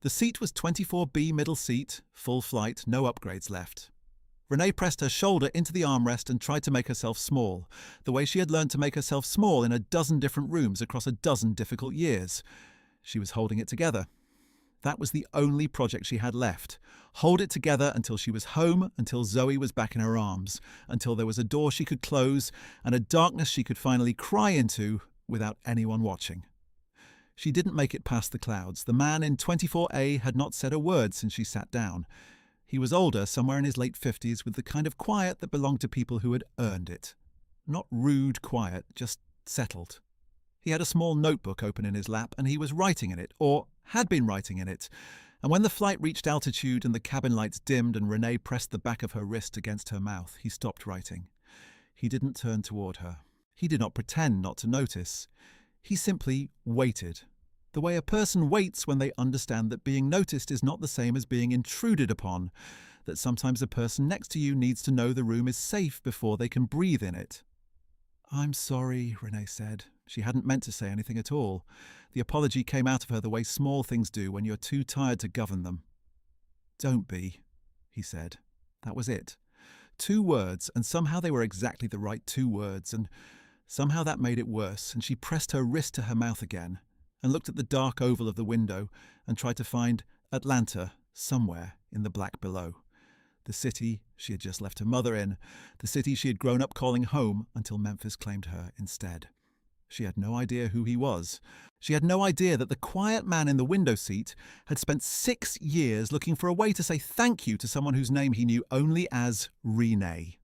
The seat was 24B middle seat, full flight, no upgrades left. Renee pressed her shoulder into the armrest and tried to make herself small, the way she had learned to make herself small in a dozen different rooms across a dozen difficult years. She was holding it together. That was the only project she had left. Hold it together until she was home, until Zoe was back in her arms, until there was a door she could close and a darkness she could finally cry into without anyone watching. She didn't make it past the clouds. The man in 24A had not said a word since she sat down. He was older, somewhere in his late 50s, with the kind of quiet that belonged to people who had earned it. Not rude quiet, just settled. He had a small notebook open in his lap and he was writing in it, or had been writing in it. And when the flight reached altitude and the cabin lights dimmed and Renee pressed the back of her wrist against her mouth, he stopped writing. He didn't turn toward her. He did not pretend not to notice. He simply waited. The way a person waits when they understand that being noticed is not the same as being intruded upon, that sometimes the person next to you needs to know the room is safe before they can breathe in it. "I'm sorry," Renee said. She hadn't meant to say anything at all. The apology came out of her the way small things do when you're too tired to govern them. "Don't be," he said. That was it. 2 words, and somehow they were exactly the right 2 words, and somehow that made it worse, and she pressed her wrist to her mouth again and looked at the dark oval of the window and tried to find Atlanta somewhere in the black below. The city she had just left her mother in, the city she had grown up calling home until Memphis claimed her instead. She had no idea who he was. She had no idea that the quiet man in the window seat had spent 6 years looking for a way to say thank you to someone whose name he knew only as Renee.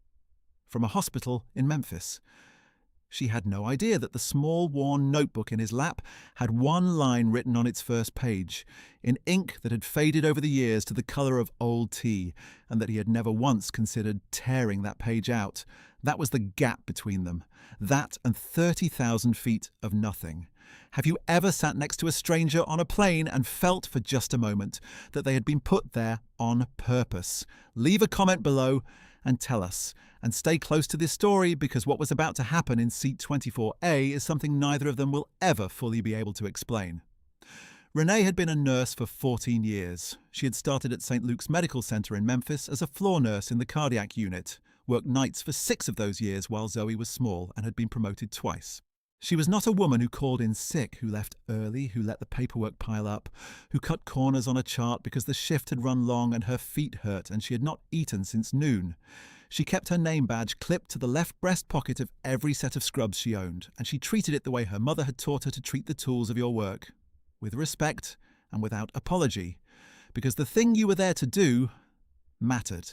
From a hospital in Memphis. She had no idea that the small, worn notebook in his lap had 1 line written on its first page, in ink that had faded over the years to the colour of old tea, and that he had never once considered tearing that page out. That was the gap between them. That and 30,000 feet of nothing. Have you ever sat next to a stranger on a plane and felt for just a moment that they had been put there on purpose? Leave a comment below and tell us. And stay close to this story, because what was about to happen in seat 24A is something neither of them will ever fully be able to explain. Renee had been a nurse for 14 years. She had started at St. Luke's Medical Center in Memphis as a floor nurse in the cardiac unit, worked nights for 6 of those years while Zoe was small, and had been promoted twice. She was not a woman who called in sick, who left early, who let the paperwork pile up, who cut corners on a chart because the shift had run long and her feet hurt and she had not eaten since noon. She kept her name badge clipped to the left breast pocket of every set of scrubs she owned, and she treated it the way her mother had taught her to treat the tools of your work, with respect and without apology, because the thing you were there to do mattered.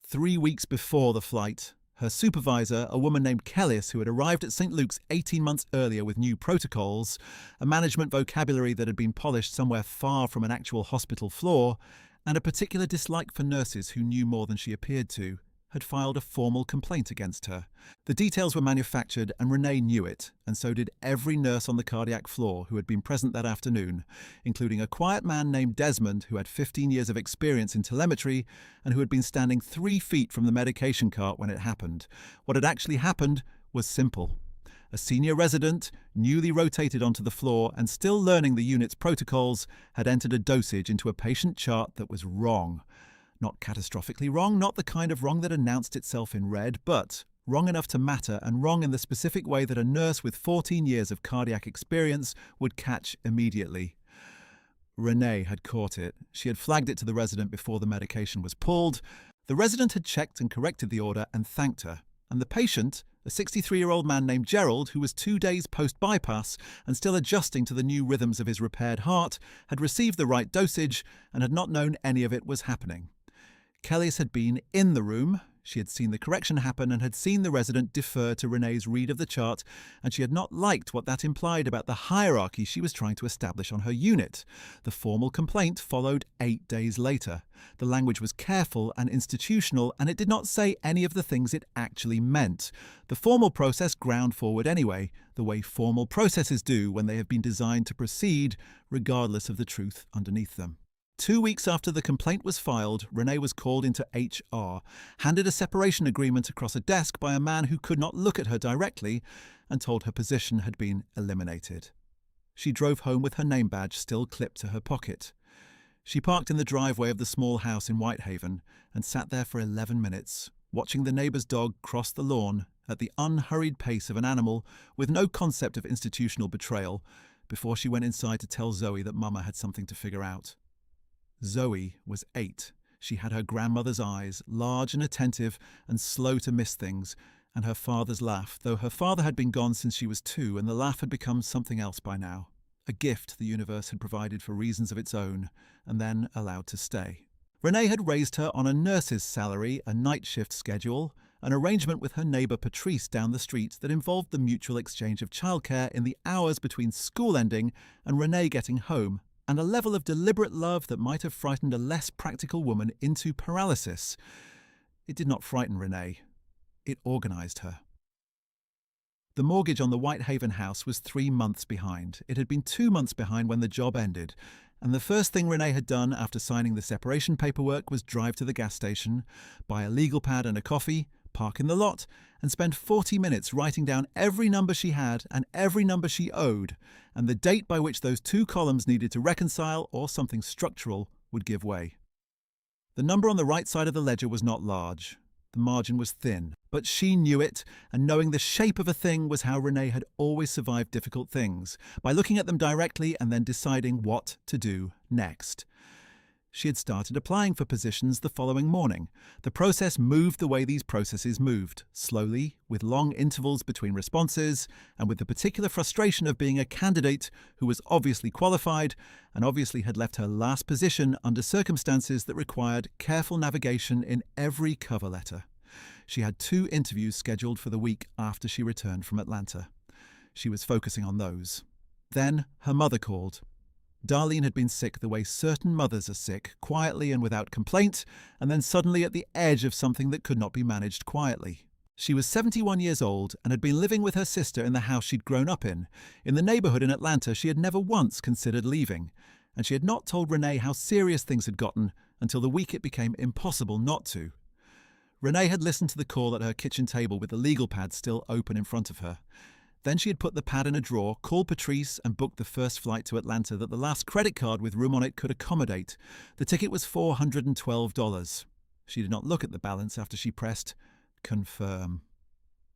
3 weeks before the flight, her supervisor, a woman named Kellis, who had arrived at St. Luke's 18 months earlier with new protocols, a management vocabulary that had been polished somewhere far from an actual hospital floor, and a particular dislike for nurses who knew more than she appeared to, had filed a formal complaint against her. The details were manufactured, and Renee knew it, and so did every nurse on the cardiac floor who had been present that afternoon, including a quiet man named Desmond who had 15 years of experience in telemetry and who had been standing 3 feet from the medication cart when it happened. What had actually happened was simple. A senior resident, newly rotated onto the floor and still learning the unit's protocols, had entered a dosage into a patient chart that was wrong. Not catastrophically wrong, not the kind of wrong that announced itself in red, but wrong enough to matter, and wrong in the specific way that a nurse with 14 years of cardiac experience would catch immediately. Renee had caught it. She had flagged it to the resident before the medication was pulled. The resident had checked and corrected the order and thanked her. And the patient, a 63-year-old man named Gerald, who was 2 days post-bypass and still adjusting to the new rhythms of his repaired heart, had received the right dosage and had not known any of it was happening. Kellis had been in the room. She had seen the correction happen and had seen the resident defer to Renee's read of the chart, and she had not liked what that implied about the hierarchy she was trying to establish on her unit. The formal complaint followed 8 days later. The language was careful and institutional, and it did not say any of the things it actually meant. The formal process ground forward anyway, the way formal processes do when they have been designed to proceed, regardless of the truth underneath them. 2 weeks after the complaint was filed, Renee was called into HR, handed a separation agreement across a desk by a man who could not look at her directly, and told her position had been eliminated. She drove home with her name badge still clipped to her pocket. She parked in the driveway of the small house in Whitehaven and sat there for 11 minutes, watching the neighbour's dog cross the lawn at the unhurried pace of an animal with no concept of institutional betrayal, before she went inside to tell Zoe that Mama had something to figure out. Zoe was 8. She had her grandmother's eyes, large and attentive and slow to miss things, and her father's laugh, though her father had been gone since she was 2 and the laugh had become something else by now. A gift the universe had provided for reasons of its own, and then allowed to stay. Renee had raised her on a nurse's salary, a night shift schedule, an arrangement with her neighbour Patrice down the street that involved the mutual exchange of childcare in the hours between school ending and Renee getting home, and a level of deliberate love that might have frightened a less practical woman into paralysis. It did not frighten Renee. It organised her. The mortgage on the Whitehaven house was 3 months behind. It had been 2 months behind when the job ended, and the first thing Renee had done after signing the separation paperwork was drive to the gas station, buy a legal pad and a coffee, park in the lot, and spend 40 minutes writing down every number she had and every number she owed, and the date by which those 2 columns needed to reconcile or something structural would give way. The number on the right side of the ledger was not large. The margin was thin, but she knew it, and knowing the shape of a thing was how Renee had always survived difficult things, by looking at them directly and then deciding what to do next. She had started applying for positions the following morning. The process moved the way these processes moved, slowly, with long intervals between responses, and with the particular frustration of being a candidate who was obviously qualified and obviously had left her last position under circumstances that required careful navigation in every cover letter. She had 2 interviews scheduled for the week after she returned from Atlanta. She was focusing on those. Then her mother called. Darlene had been sick the way certain mothers are sick, quietly and without complaint, and then suddenly at the edge of something that could not be managed quietly. She was 71 years old and had been living with her sister in the house she'd grown up in. In the neighbourhood in Atlanta she had never once considered leaving, and she had not told Renee how serious things had gotten until the week it became impossible not to. Renee had listened to the call at her kitchen table with the legal pad still open in front of her. Then she had put the pad in a drawer, called Patrice, and booked the first flight to Atlanta that the last credit card with room on it could accommodate. The ticket was $412. She did not look at the balance after she pressed confirm.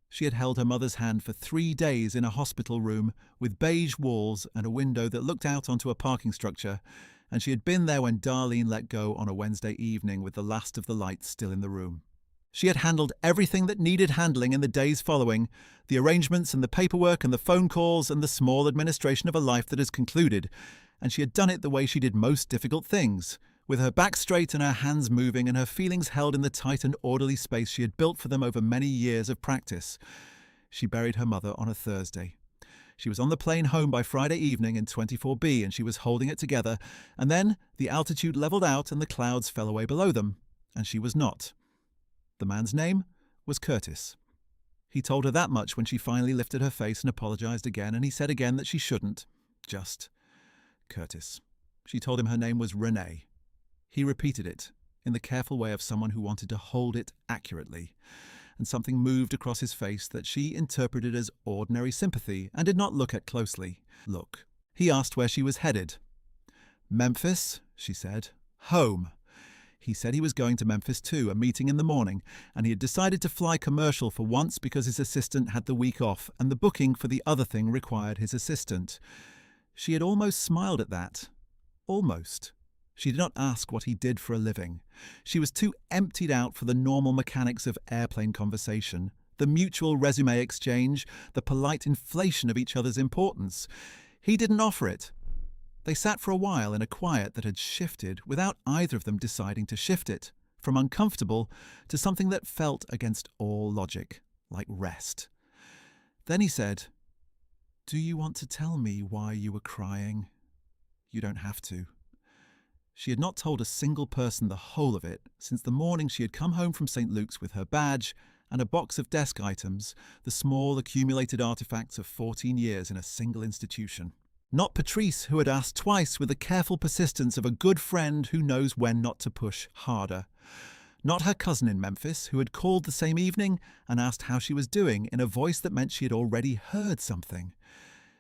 She had held her mother's hand for 3 days in a hospital room with beige walls and a window that looked out onto a parking structure, and she had been there when Darlene let go on a Wednesday evening with the last of the lights still in the room. She had handled everything that needed handling in the days following, the arrangements and the paperwork and the phone calls and the small administration of a life that has concluded, and she had done it the way she did most difficult things, with her back straight and her hands moving and her feelings held in the tight and orderly space she had built for them over many years of practice. She buried her mother on a Thursday. She was on the plane home by Friday evening in 24B, and she was holding it together, and then the altitude levelled out and the clouds fell away below them, and she was not. The man's name was Curtis. He told her that much when she finally lifted her face and apologized again, and he said again that she shouldn't. Just Curtis. She told him her name was Renee. He repeated it, in the careful way of someone who wanted to hold it accurately, and something moved across his face that she interpreted as ordinary sympathy and did not look at closely. Look. He asked where she was headed. Memphis, she said. Home. He said he was going to Memphis too, a meeting in the morning, and he had decided to fly commercial for once because his assistant had the week off, and the booking for the other thing required his assistant. She had almost smiled at that. Almost. She did not ask what he did for a living. She was too emptied out for the normal mechanics of airplane conversation, the mutual resume exchange, the polite inflation of each other's importance. He didn't offer it. They sat for a while in a quiet that had shifted without either of them deciding to shift it, from uncomfortable to something that felt against all logic, like rest. Then he said, "Do you want to tell me why you were crying? You don't have to." She had not told a single person the whole of it since the morning she had come home from St. Luke's with her badge and a box of desk items, the small accumulated artifacts of 14 years in a single institution. Not Patrice, who had asked twice with the careful persistence of a good friend who knows when not to push harder. Not her cousin in Memphis, who had called the same evening and asked how she was doing in a voice that meant she had already heard something.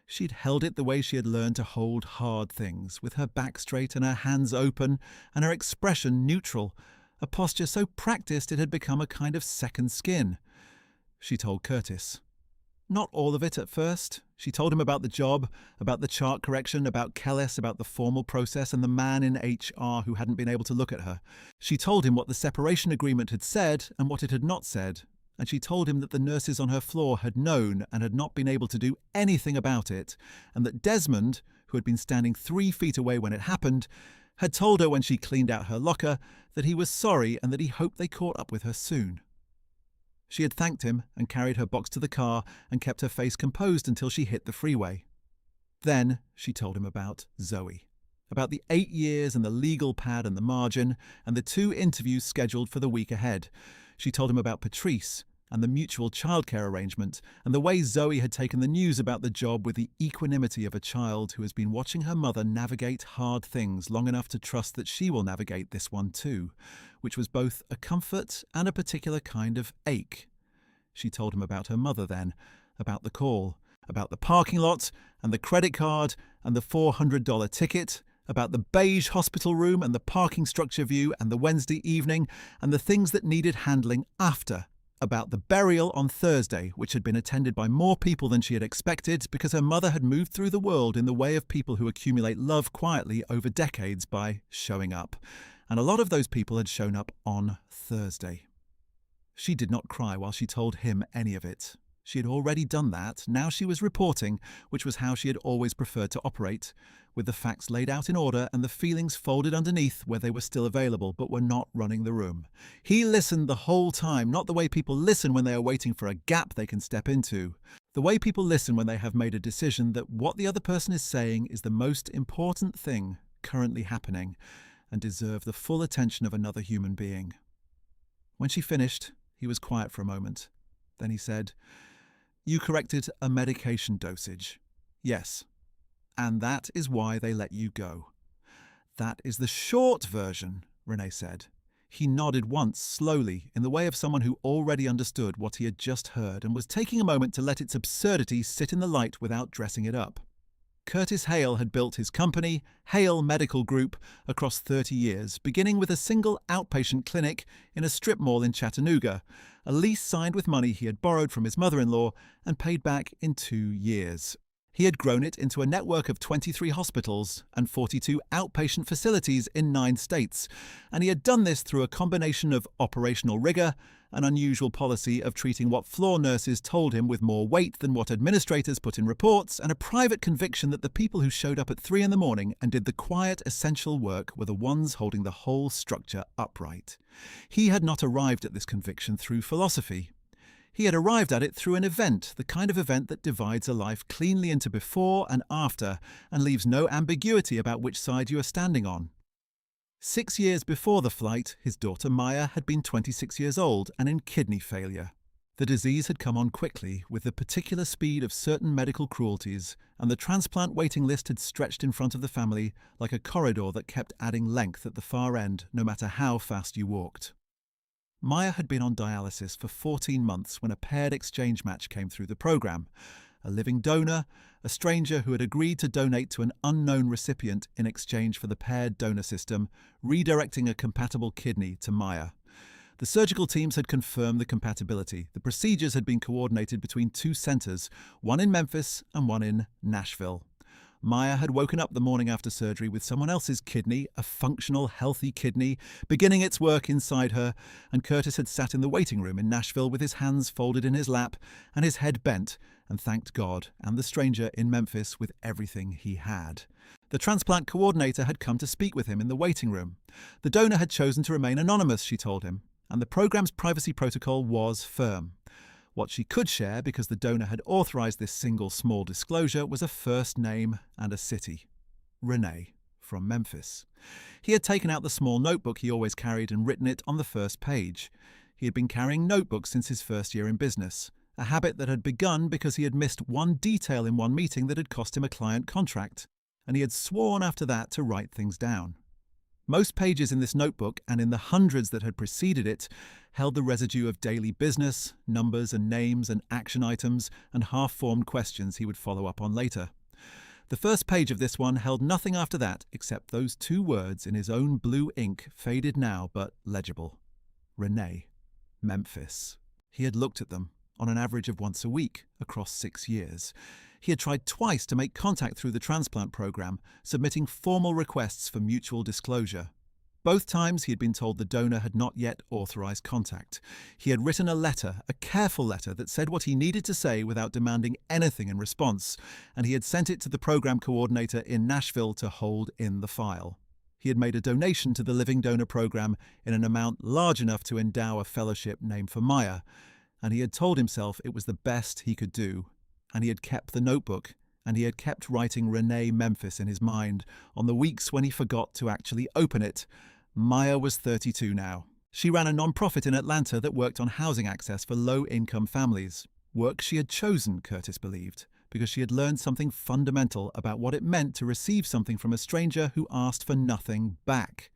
She'd held it the way she had learned to hold hard things, with her back straight and her hands open and her expression neutral, a posture so practiced it had become a kind of second skin. She told Curtis. Not all of it at first. She told him about the job, about the chart correction, about Kellis, about the formal process and the man in HR who hadn't been able to look at her. She told him what the separation agreement had said and what it had not said, and she told him that the nurses on her floor had known and had not been able to do anything about it, and that Desmond, who had been standing 3 feet away when it happened, had told her when she cleaned out her locker that he was sorry and that he hoped they caught up with her soon. She had thanked him and carried her box to the car and kept her face composed until she hit the freeway. Then she told him about Zoe, about the 8 years and the legal pad and the margin and the 2 interviews scheduled for the week ahead. She told him about Patrice and the mutual childcare arrangement and the way Zoe had taken the news about the job with the equanimity of a child who has been watching her mother navigate hard things long enough to trust that she will navigate this one too, which was both a comfort and a particular kind of ache. She told him about her mother then, about the call, about the parking lot and the credit card and the $400 ticket, about the beige hospital room and the parking structure view and the Wednesday evening and the things that needed handling after, about the burial on Thursday, which had been attended by more people than she had expected because her mother had moved through the world in the way of people who accumulate love quietly over decades by showing up. And a lot of those people had shown up on Thursday. She did not cry while she told him any of it. She had already done that. Now she was reporting, which was how she had always preferred to operate, with the facts laid out in order and the feelings folded underneath where they were still available but were not running the room. He listened the whole time, not the way people listen when they are waiting for a gap they can step into. The way people listen when they have made a decision that what the other person is saying is the most important thing currently happening and deserve the full attention of another human being. When she finished, he was quiet for a moment. Then he said, "You corrected a medication dosage." "Yes. And that is why they let you go." "That is the short version," Renee said. He nodded once, slowly, in the way of someone who already understood what he had just heard and was taking a moment to let its absurdity sit in the light without dressing it up. Curtis Hale had built his company, Hale Medical Group, across 30 years, beginning with a single outpatient clinic in a strip mall in Chattanooga, a lease signed with money he had borrowed from his mother-in-law and paid back in 2 years. He had grown it into a network of 23 hospitals and 42 outpatient facilities in 9 states, and he had done this through a combination of operational rigor, an unusual policy of treating what floor nurses told him with more weight than what administrators put in reports, and a private conviction that the people who showed up at 3 in the morning and did the quiet, essential work were the ones holding the whole structure upright. He had not arrived at this conviction through philosophy. He had arrived at it through an event, the kind of event that divides a life cleanly into before and after and leaves no ambiguity about which side you are standing on. 6 years before the flight, his daughter Maya had been 26 years old and in kidney failure. The disease had come on quickly, with the particular speed of certain medical cruelties, and the transplant waiting list had stretched in front of the family like a corridor that kept adding length at the far end, no matter how fast you walked. Maya had been on dialysis for 14 months when a paired exchange match came through the program. A living donor, a stranger who had agreed to donate to an unknown recipient in exchange for the paired donor system, redirecting a compatible kidney to Maya. The surgical teams had confirmed the compatibility. The procedures had been coordinated between 2 centers, one in Memphis and one in Nashville. Maya had woken up the morning after surgery with someone else's kidney, a functional, healthy kidney, beginning its work inside her, and Curtis had sat in the waiting room in Nashville with his hands folded in his lap and his head bent, and thanked God and the stranger in Memphis with everything he had. The transplant coordinator had come to speak with him in the waiting room. The donor had chosen to remain anonymous, she told him, and the program's privacy protocol was firm. What she could share, because the donor had authorized this single small disclosure, was a first name and a city. Renee, from Memphis. He had taken out the small notebook he always carried and written it on the first page. He had been carrying notebooks since his first year in business, a habit that had begun because he had missed one detail in one meeting that had cost him a client contract, and he had sworn after that to write things down. Most pages in this notebook, and in the hundreds that had preceded it, held the residue of daily business, numbers and names and action items, and half-formed questions he would follow up on later. The first page of this one held nothing after that except those two words in his own blue ink, faded now but legible. Renee, Memphis. He had looked at them, on an average of once a week, across 6 years. He had tried twice to make contact through the transplant program, submitting formal requests for mutual disclosure. Both times he had been told the donor had not yet authorized contact. He had written a letter, a careful letter that said what he needed to say without demanding anything in response, and he had sent it to the program coordinator in Nashville to hold in the file. He had made a donation to the Living Donor Program in an amount large enough to endow a fellowship named for Maya, and he had told himself it was the best he could do. And he had kept the notebook, and he had kept writing Renee Memphis in his mind on the weeks when he forgot to actually open it. Maya was 32 now. She ran a non-profit in Atlanta that worked on housing access for low-income families. Work she had chosen, Curtis believed, because she had learned something fundamental about what it meant to receive something from a stranger who asked for nothing back.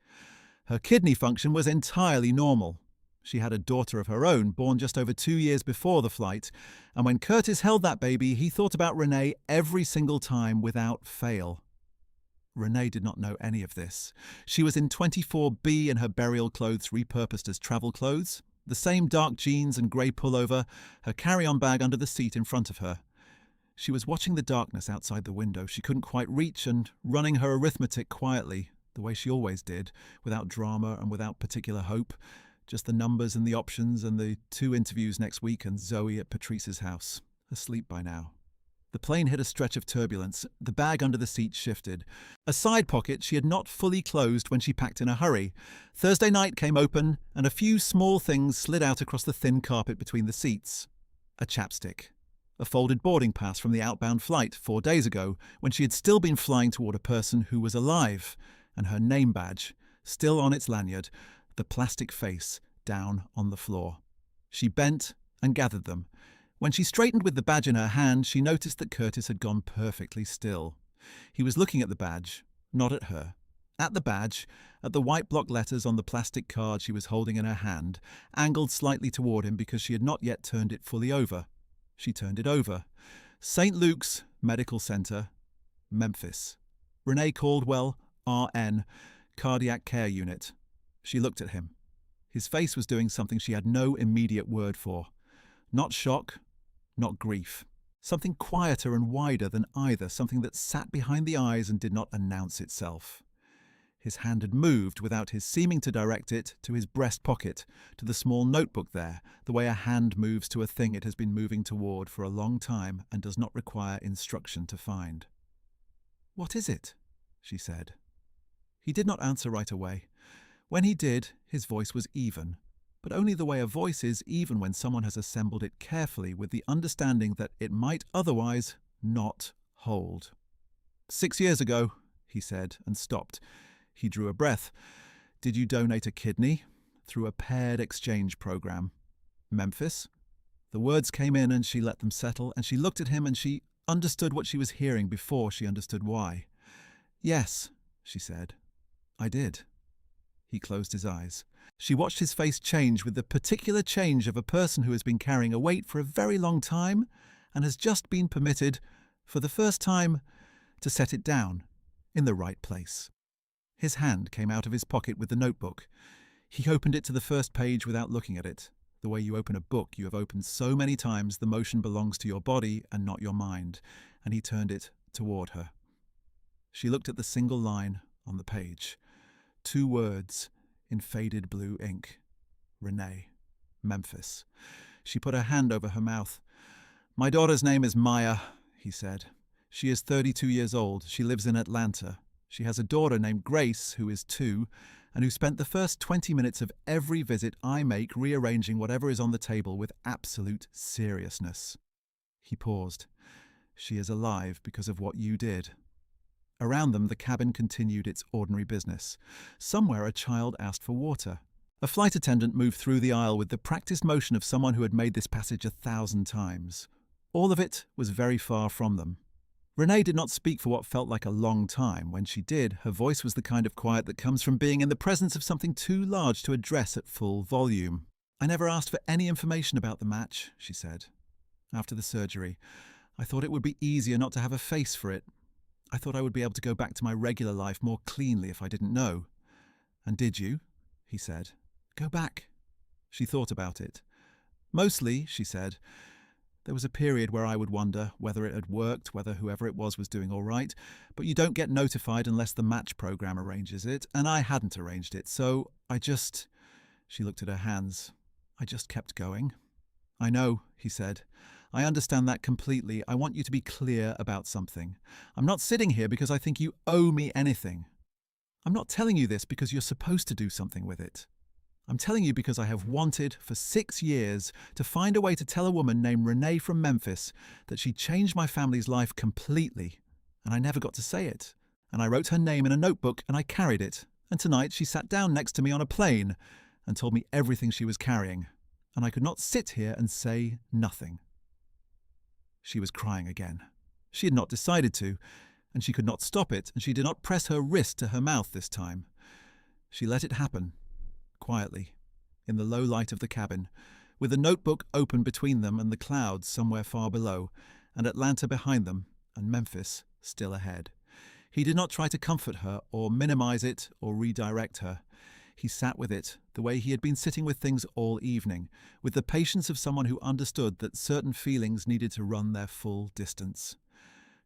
Her kidney function was entirely normal. She had a daughter of her own, born just over 2 years before the flight, and when Curtis held that baby, he thought about Renee every single time without fail. Renee did not know any of this. She was in 24B and her burial clothes repurposed as travel clothes, the same dark jeans and grey pullover, her carry-on bag under the seat in front of her. She was watching the darkness outside the window she couldn't quite reach and running her arithmetic quietly, the way she always did, without drama and without particular hope. Just the numbers and the options and the 2 interviews next week and Zoe at Patrice's house, asleep by now. The plane hit a stretch of turbulence. The bag under the seat shifted. A side pocket she had not fully closed when she packed in a hurry. Thursday night came open, and a few small things slid out across the thin carpet between the seats. A chapstick. A folded boarding pass from the outbound flight 4 days ago, when she had still been flying toward a person who was alive, and her name badge, still on its lanyard, the plastic face down on the floor. She bent and gathered them. When she straightened with the badge in her hand, she noticed that Curtis had gone perfectly still. He was looking at the badge, not at her. At the badge, at the white block letters on the plastic card she was holding in her hand, angled slightly toward him because she had not yet turned it fully over. She turned it over. St. Luke's Medical Center, Memphis. Renee Caldwell, RN, Cardiac Care Unit. She looked at him. His face was doing something she had no immediate word for. Not shock, not grief. Something quieter and wider than either, something that sat behind the eyes and did not announce itself. His hand had moved, without his seeming to direct it, to his breast pocket, to the small notebook there, the way a hand moves to a thing it has been moving toward for a long time and does not require instruction to find. "What is it?" she said. He did not answer right away. When he did, his voice was even, but only the way a voice is even when someone has assembled it carefully with the understanding that it might otherwise not hold. 6 years ago, he said, and stopped. He drew a breath. "Did you donate a kidney?" "Through a paired exchange program." "Memphis?" The words came in and she let them settle, and she looked at him and she understood what she was hearing before she understood why. "Yes," she said. "I did." He closed his eyes. She watched his face change with the particular change of a person who has been carrying a weight for a very long time and has just been permitted, for the first time, to set it down in the right place. His hand came out of his pocket with the notebook. He opened it to the first page without looking at it. The way you open a book you have opened so many times the motion belongs to your body and not your mind, and he turned it toward her. She looked at the single line on the page. 2 words in faded blue ink. Renee, Memphis. She put her hand over her mouth. "My daughter's name is Maya," he said. "She is 32 years old. She lives in Atlanta. She has a daughter named Grace, who is 2, and who spent the first 20 minutes of every visit I make rearranging whatever is on the table with absolute seriousness." He paused. "She is alive because of what you did." Around them, the cabin continued its ordinary business. Somewhere a child asked for water. A flight attendant moved through the aisle with the practiced motion of someone who had made this passage 1,000 times. All of it was very far from them. Renee did not speak for what felt like a long time. When she did, her voice was the kind of quiet that comes from being in the presence of something too large to address at full volume. "I never asked for any information about the match," she said. "After the surgery, I thought it would be easier not to have a face for it. I thought I would be able to go back to my regular life more cleanly if I didn't know." "And did you?" he said. "Go back?" She thought about it. "Mostly," she said. "There was a period where I would wonder whether it had worked, whether whoever it was doing all right, but you don't get notified unless the match program arranges it, and I hadn't arranged it, so I just—" She looked at her hands. "I just kept going." "I know," he said. "I understand that completely. I want you to be clear about something. I'm not sitting here because I think you owe me anything. I'm not telling you this because you're supposed to do something with it. I'm telling you because I have wanted for 6 years to find a way to tell a woman named Renee from Memphis that she changed my family's life completely, and I never got to say it. And I wrote her name in a notebook and I carried it, and tonight she sat down next to me on a plane and told me everything she was carrying, and I could not sit here and say nothing." She was crying again. She had not decided to, and she could not stop it, and she did not press her wrist to her mouth this time. She let it happen, quietly, in the low light of the cabin, with the notebook open between them and the clouds somewhere far below, and Atlanta behind them, and Memphis still ahead. He did not try to comfort her or minimize it or redirect her. He sat with it, the way he had been sitting with things all evening, with the patience of someone who understood that certain feelings needed to run their full distance.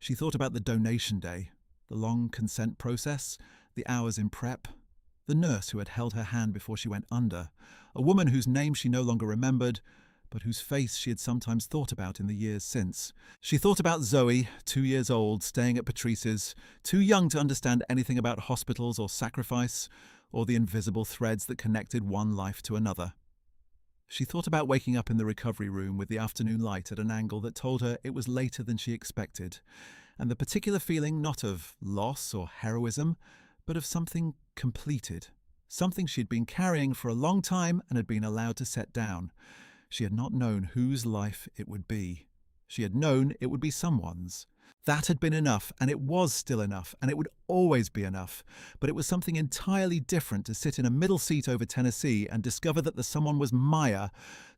She thought about the donation day, the long consent process, the hours in prep, the nurse who had held her hand before she went under, a woman whose name she no longer remembered, but whose face she had sometimes thought about in the years since. She thought about Zoe, 2 years old, staying at Patrice's, too young to understand anything about hospitals or sacrifice, or the invisible threads that connected one life to another. She thought about waking up in the recovery room with the afternoon light at an angle that told her it was later than she expected, and the particular feeling not of loss or heroism, but of something completed, something she had been carrying for a long time and had been allowed to set down. She had not known whose life it would be. She had known it would be someone's. That had been enough, and it was still enough, and it would always be enough. But it was something entirely different to sit in a middle seat over Tennessee and discover that the someone was Maya,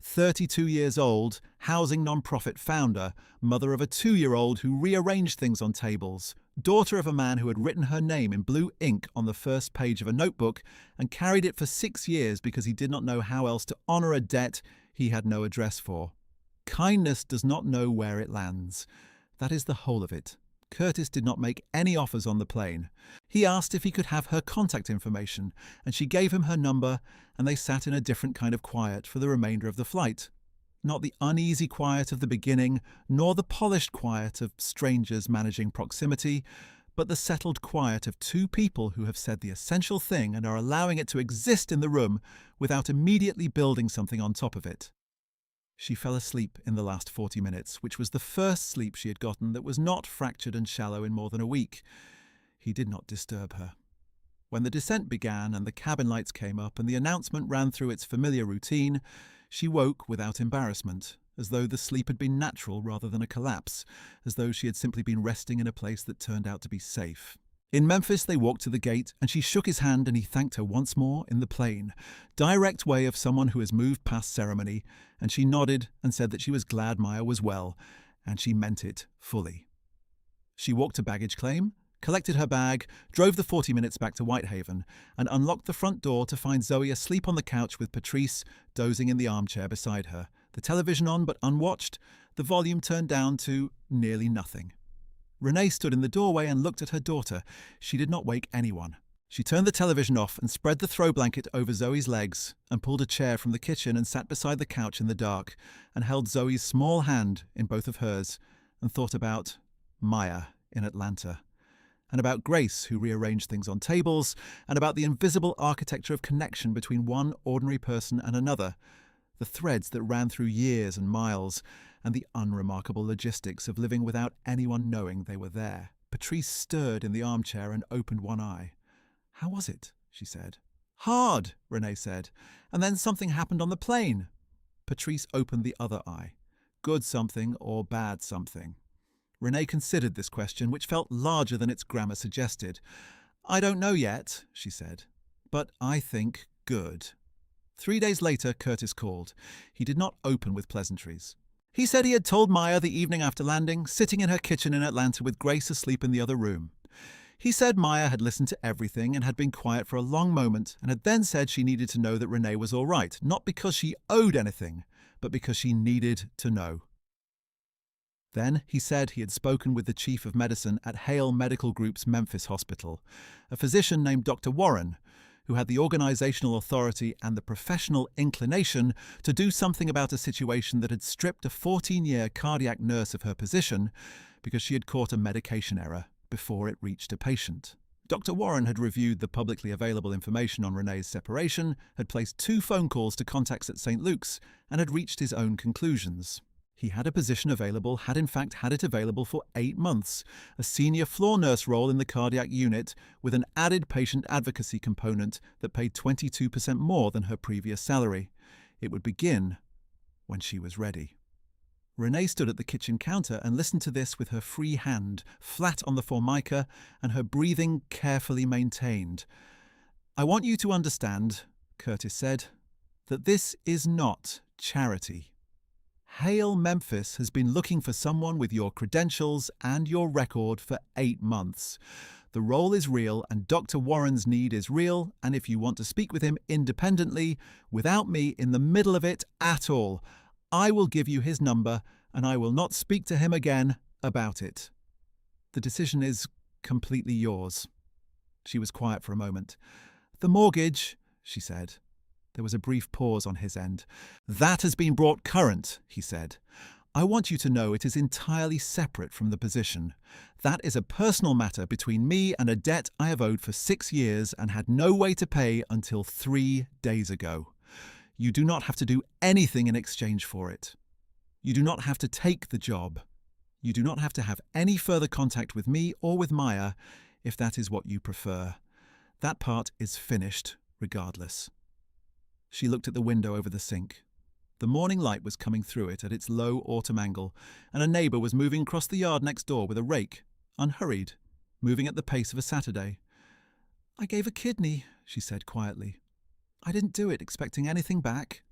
32 years old, housing nonprofit founder, mother of a 2-year-old who rearranged things on tables, daughter of a man who had written her name in blue ink on the first page of a notebook and carried it for 6 years because he did not know how else to honor a debt he had no address for. Kindness does not know where it lands. That is the whole of it. Curtis did not make any offers on the plane. He asked if he could have her contact information, and she gave him her number, and they sat in a different kind of quiet for the remainder of the flight. Not the uneasy quiet of the beginning, nor the polished quiet of strangers managing proximity, but the settled quiet of 2 people who have said the essential thing and are allowing it to exist in the room without immediately building something on top of it. She fell asleep in the last 40 minutes, which was the first sleep she had gotten that was not fractured and shallow in more than a week. He did not disturb her. When the descent began and the cabin lights came up and the announcement ran through its familiar routine, she woke without embarrassment, as though the sleep had been natural rather than a collapse, as though she had simply been resting in a place that turned out to be safe. In Memphis, they walked to the gate, and she shook his hand and he thanked her once more in the plain, direct way of someone who has moved past ceremony, and she nodded and said that she was glad Maya was well, and she meant it fully. She walked to baggage claim, collected her bag, drove the 40 minutes back to Whitehaven, and unlocked the front door to find Zoe asleep on the couch with Patrice dozing in the armchair beside her, the television on but unwatched, the volume turned down to nearly nothing. Renee stood in the doorway and looked at her daughter. She did not wake anyone. She turned the television off and spread the throw blanket over Zoe's legs and pulled a chair from the kitchen and sat beside the couch in the dark and held Zoe's small hand in both of hers and thought about Maya in Atlanta and about Grace, who rearranged things on tables, and about the invisible architecture of connection between one ordinary person and another, the threads that ran through years and miles, and the unremarkable logistics of living without anyone knowing they were there. Patrice stirred in the armchair and opened one eye. "How was it?" she said. "Hard," Renee said, "and then something happened on the plane." Patrice opened the other eye. "Good something or bad something?" Renee considered this question, which felt larger than its grammar suggested. "I don't know yet," she said, "but I think good." 3 days later, Curtis called. He did not open with pleasantries. He said he had told Maya the evening after landing, sitting in her kitchen in Atlanta with Grace asleep in the other room. He said Maya had listened to everything and had been quiet for a long moment, and had then said she needed to know that Renee was all right, not because she owed anything, but because she needed to know. Then he said he had spoken with the chief of medicine at Hale Medical Group's Memphis hospital, a physician named Dr. Warren, who had the organizational authority and the professional inclination to do something about a situation that had stripped a 14-year cardiac nurse of her position because she had caught a medication error before it reached a patient. Dr. Warren had reviewed the publicly available information on Renee's separation, had placed 2 phone calls to contacts at St. Luke's, and had reached his own conclusions. He had a position available, had in fact had it available for 8 months, a senior floor nurse role in the cardiac unit with an added patient advocacy component that paid 22% more than her previous salary. It would begin when she was ready. Renee stood at the kitchen counter and listened to this with her free hand flat on the formica and her breathing carefully maintained. "I want you to understand," Curtis said, "that this is not charity. Hale Memphis has been looking for someone with your credentials and your record for 8 months. The role is real and Dr. Warren's need is real, and if you want to speak with him independently, without me in the middle of it at all, I will give you his number and I will not speak to him again about it. The decision is completely yours." She was quiet for a moment. "The mortgage," she said. There was a brief pause on his end. "That has been brought current," he said. "I want you to know it is entirely separate from the position. That is a personal matter between me and a debt I have owed for 6 years and had no way to pay until 3 days ago. You do not have to do anything in exchange for it. You do not have to take the job. You do not have to have any further contact with me or with Maya, if that is what you prefer. That part is finished, regardless." She looked at the window over the sink. The morning light was coming through it at its low autumn angle, and a neighbour was moving across the yard next door with a rake, unhurried, moving at the pace of a Saturday. "I gave a kidney," she said quietly. "I didn't do it expecting anything back."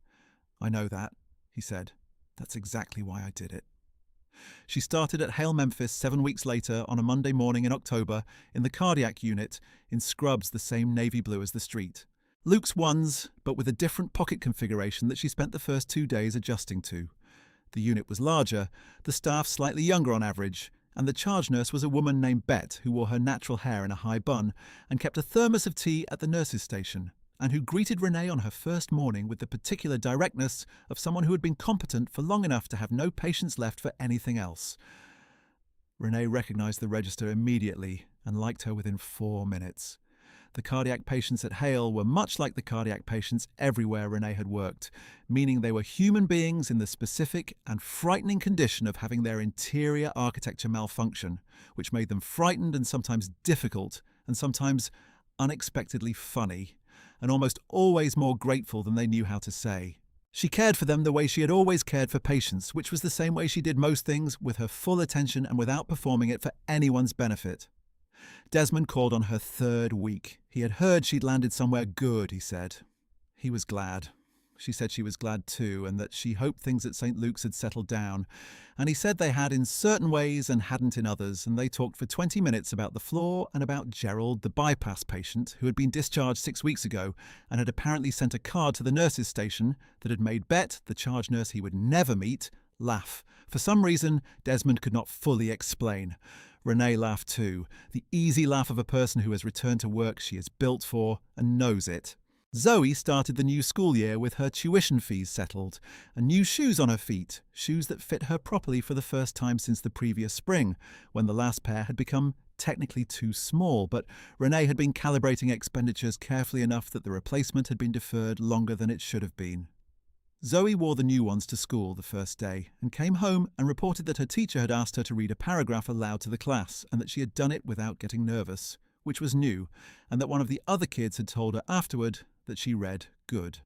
"I know that," he said. "That's exactly why I did it." She started at Hale Memphis 7 weeks later on a Monday morning in October in the cardiac unit in scrubs the same navy blue as the street. Luke's ones, but with a different pocket configuration that she spent the first 2 days adjusting to. The unit was larger, the staff slightly younger on average, and the charge nurse was a woman named Bet who wore her natural hair in a high bun and kept a thermos of tea at the nurses' station, and who greeted Renee on her first morning with the particular directness of someone who had been competent for long enough to have no patience left for anything else. Renee recognized the register immediately and liked her within 4 minutes. The cardiac patients at Hale were much like the cardiac patients everywhere Renee had worked, meaning they were human beings in the specific and frightening condition of having their interior architecture malfunction, which made them frightened and sometimes difficult and sometimes unexpectedly funny, and almost always more grateful than they knew how to say. She cared for them the way she had always cared for patients, which was the same way she did most things, with her full attention and without performing it for anyone's benefit. Desmond called on her 3rd week. He had heard she'd landed somewhere good, he said. He was glad. She said she was glad too, and that she hoped things at St. Luke's had settled down. And he said they had in certain ways and hadn't in others, and they talked for 20 minutes about the floor and about Gerald, the bypass patient, who had been discharged 6 weeks ago and had apparently sent a card to the nurses' station that had made Bet, the charge nurse he would never meet, laugh. For some reason, Desmond could not fully explain. Renee laughed too, the easy laugh of a person who has returned to work she is built for and knows it. Zoe started the new school year with her tuition fees settled and new shoes on her feet, shoes that fit her properly for the first time since the previous spring, when the last pair had become technically too small, but Renee had been calibrating expenditures carefully enough that the replacement had been deferred longer than it should have been. Zoe wore the new ones to school the first day and came home and reported that her teacher had asked her to read a paragraph aloud to the class and that she had done it without getting nervous, which was new, and that one of the other kids had told her afterward that she read good.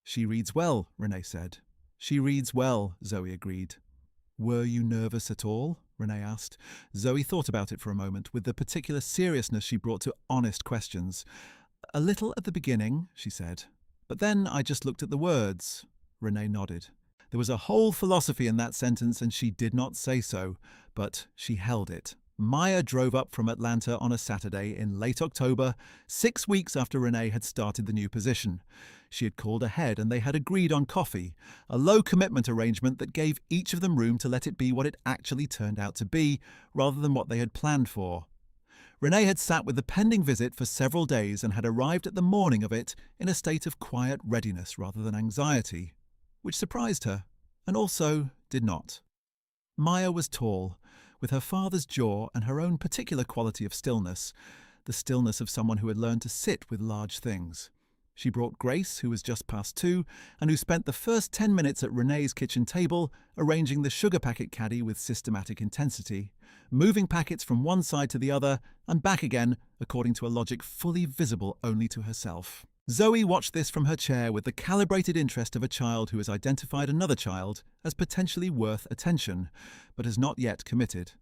"She reads well," Renee said. "She reads well," Zoe agreed. "Were you nervous at all?" Renee asked. Zoe thought about it for a moment, with the particular seriousness she brought to honest questions. A little at the beginning, she said. But then I just looked at the words. Renee nodded. There was a whole philosophy in that sentence, and she did not say so, but she held it. Maya drove up from Atlanta on a Saturday in late October, 6 weeks after Renee had started the new position. She had called ahead and they had agreed on coffee, a low-commitment arrangement that gave each of them room to let it be what it actually turned out to be, rather than what they had planned for. Renee had sat with the pending visit for several days and had arrived at the morning of it in a state of quiet readiness rather than anxiety, which surprised her, and also did not. Maya was tall, with her father's jaw and her own particular quality of stillness, the stillness of someone who had learned to sit with large things. She brought Grace, who was just past 2, and who spent the first 10 minutes at Renee's kitchen table, arranging the sugar packet caddy with systematic intensity, moving packets from one side to the other and back again, according to a logic fully visible only to herself. Zoe watched this from her chair with the calibrated interest of a child who has identified another child as potentially worth attention, but has not yet committed.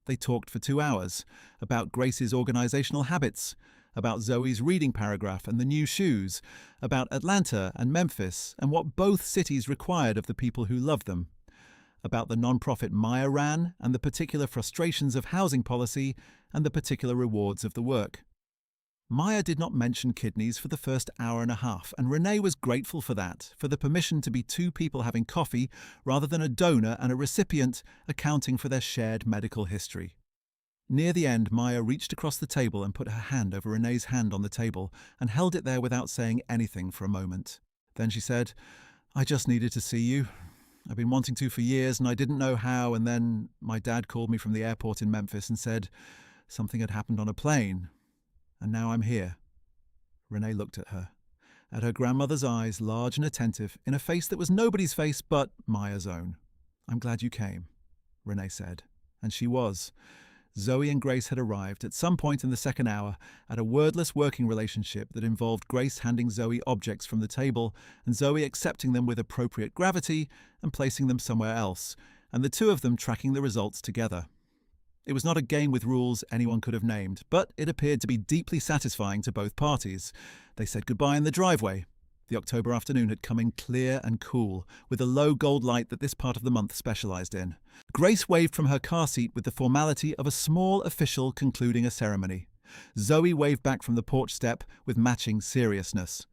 They talked for 2 hours, about Grace's organizational habits, about Zoe's reading paragraph and the new shoes, about Atlanta and Memphis and what both cities required of the people who loved them, about the nonprofit Maya ran and the particular frustrations of housing policy and the particular rewards of the work. Maya did not mention kidneys for the first hour and a half, and Renee was grateful for that, for the permission to be 2 people having coffee rather than a donor and a recipient accounting for their shared medical history. Near the end, Maya reached across the table and put her hand over Renee's hand on the table and held it there without saying anything for a moment. Then she said, "I just needed to see you. I've been wanting to for years and I didn't know how, and then my dad called me from the airport in Memphis and said something had happened on a plane. And now I'm here." Renee looked at her grandmother's eyes, large and attentive, in a face that was nobody's face but Maya's own. "I'm glad you came," Renee said. And she was. Zoe and Grace had arrived at some point in the second hour at a wordless working relationship that involved Grace handing Zoe objects from the table and Zoe accepting them with appropriate gravity and placing them somewhere else, and the 2 of them tracking the results together. It was not a game with rules anyone could have named, but it appeared to be deeply satisfying to both parties. They said goodbye in the driveway. The October afternoon had come in clear and cool, with the low gold light that this part of the month specialized in. Grace waved from her car seat with the formality of a small official concluding a ceremony. Zoe waved back from the porch step with matching seriousness.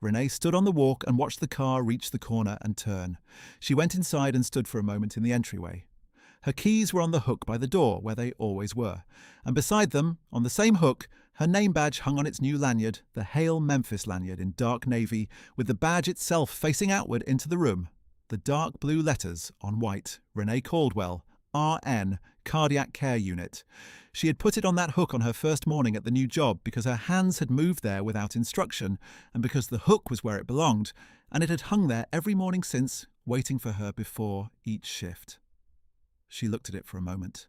Renee stood on the walk and watched the car reach the corner and turn. She went inside and stood for a moment in the entryway. Her keys were on the hook by the door, where they always were, and beside them, on the same hook, her name badge hung on its new lanyard, the Hail Memphis lanyard in dark navy, with the badge itself facing outward into the room. The dark blue letters on white, Renee Caldwell, RN, Cardiac Care Unit. She had put it on that hook on her first morning at the new job because her hands had moved there without instruction, and because the hook was where it belonged, and it had hung there every morning since, waiting for her before each shift. She looked at it for a moment.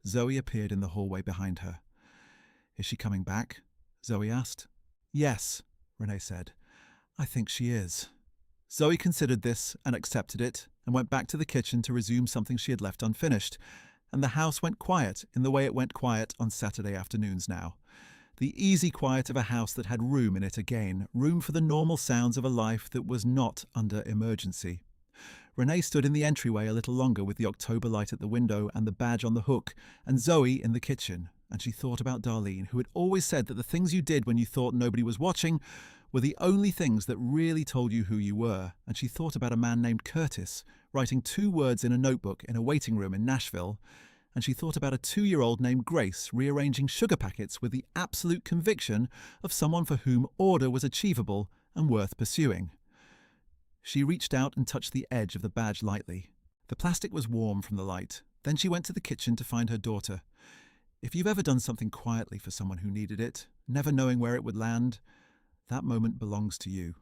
Zoe appeared in the hallway behind her. "Is she coming back?" Zoe asked. "Yes," Renee said. "I think she is." Zoe considered this and accepted it and went back to the kitchen to resume something she had left unfinished, and the house went quiet in the way it went quiet on Saturday afternoons now. The easy quiet of a house that had room in it again, room for the normal sounds of a life that was not under emergency. Renee stood in the entryway a little longer with the October light at the window and the badge on the hook, and Zoe in the kitchen, and she thought about Darlene, who had always said that the things you did when you thought nobody was watching were the only things that really told you who you were, and she thought about a man named Curtis, writing 2 words in a notebook in a waiting room in Nashville, and she thought about a 2-year-old named Grace rearranging sugar packets with the absolute conviction of someone for whom order was achievable and worth pursuing. She reached out and touched the edge of the badge lightly. The plastic was warm from the light. Then she went to the kitchen to find her daughter. If you've ever done something quietly for someone who needed it, never knowing where it would land, that moment belongs to you.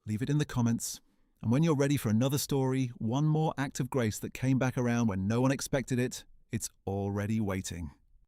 Leave it in the comments. And when you're ready for another story, one more act of grace that came back around when no one expected it, it's already waiting.